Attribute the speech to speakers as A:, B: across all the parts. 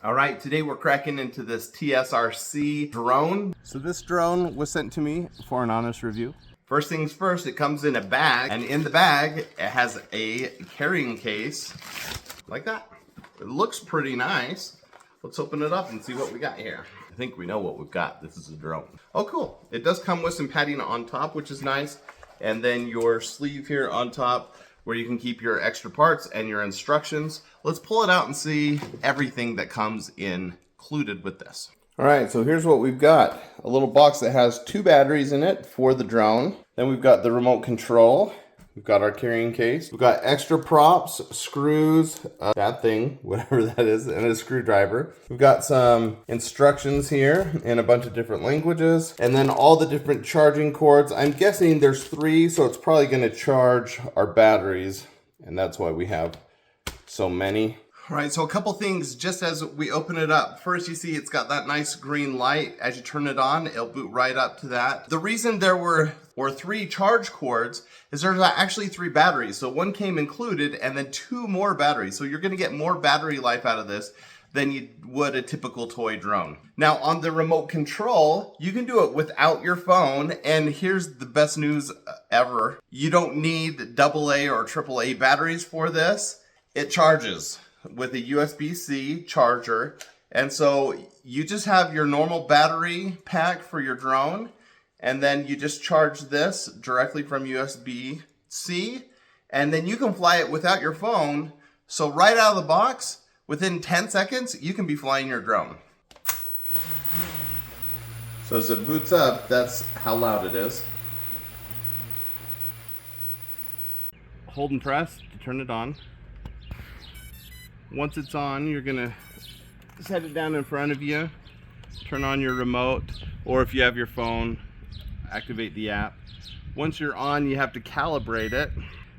A: All right, today we're cracking into this TSRC drone. So this drone was sent to me for an honest review. First things first, it comes in a bag, and in the bag, it has a carrying case like that. It looks pretty nice. Let's open it up and see what we got here. I think we know what we've got. This is a drone. Oh, cool. It does come with some padding on top, which is nice. And then your sleeve here on top where you can keep your extra parts and your instructions. Let's pull it out and see everything that comes included with this. All right, so here's what we've got. A little box that has 2 batteries in it for the drone. Then we've got the remote control. We've got our carrying case. We've got extra props, screws, that thing, whatever that is, and a screwdriver. We've got some instructions here in a bunch of different languages, and then all the different charging cords. I'm guessing there's 3, so it's probably gonna charge our batteries, and that's why we have so many. All right, so a couple things just as we open it up. First, you see it's got that nice green light. As you turn it on, it'll boot right up to that. The reason there were 3 charge cords is there's actually 3 batteries. So 1 came included and then 2 more batteries. So you're gonna get more battery life out of this than you would a typical toy drone. Now on the remote control, you can do it without your phone, and here's the best news ever. You don't need AA or AAA batteries for this. It charges with a USB-C charger. And so you just have your normal battery pack for your drone, and then you just charge this directly from USB-C, and then you can fly it without your phone. So right out of the box, within 10 seconds, you can be flying your drone. So as it boots up, that's how loud it is. Hold and press to turn it on. Once it's on, you're gonna set it down in front of you, turn on your remote, or if you have your phone, activate the app. Once you're on, you have to calibrate it,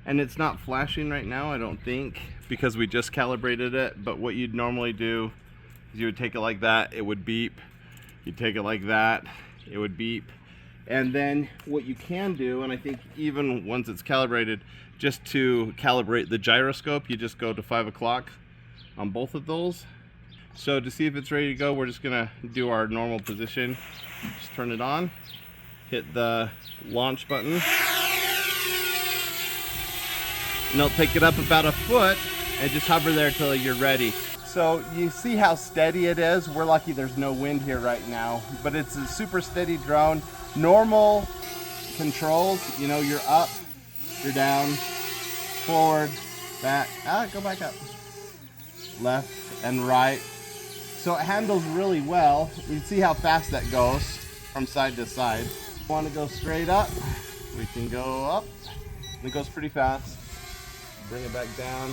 A: and it's not flashing right now, I don't think, because we just calibrated it. But what you'd normally do is you would take it like that, it would beep. You'd take it like that, it would beep. And then what you can do, and I think even once it's calibrated, just to calibrate the gyroscope, you just go to 5 o'clock on both of those. So to see if it's ready to go, we're just gonna do our normal position. Just turn it on, hit the launch button, and it'll take it up about 1 foot and just hover there till you're ready. So you see how steady it is. We're lucky there's no wind here right now, but it's a super steady drone. Normal controls, you know, you're up, you're down, forward, back, go back up, left and right. So it handles really well. You see how fast that goes from side to side. Want to go straight up, we can go up. It goes pretty fast. Bring it back down.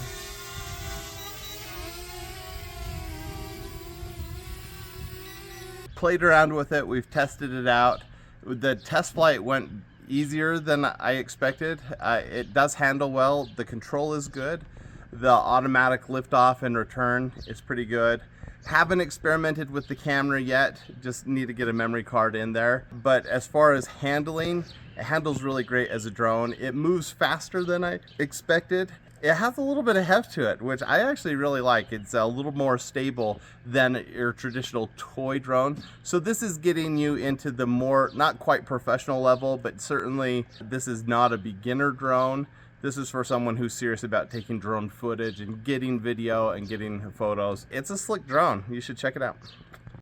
A: Played around with it, we've tested it out. The test flight went easier than I expected. It does handle well, the control is good. The automatic liftoff and return is pretty good. Haven't experimented with the camera yet, just need to get a memory card in there. But as far as handling, it handles really great as a drone. It moves faster than I expected. It has a little bit of heft to it, which I actually really like. It's a little more stable than your traditional toy drone. So this is getting you into the more, not quite professional level, but certainly this is not a beginner drone. This is for someone who's serious about taking drone footage and getting video and getting photos. It's a slick drone. You should check it out.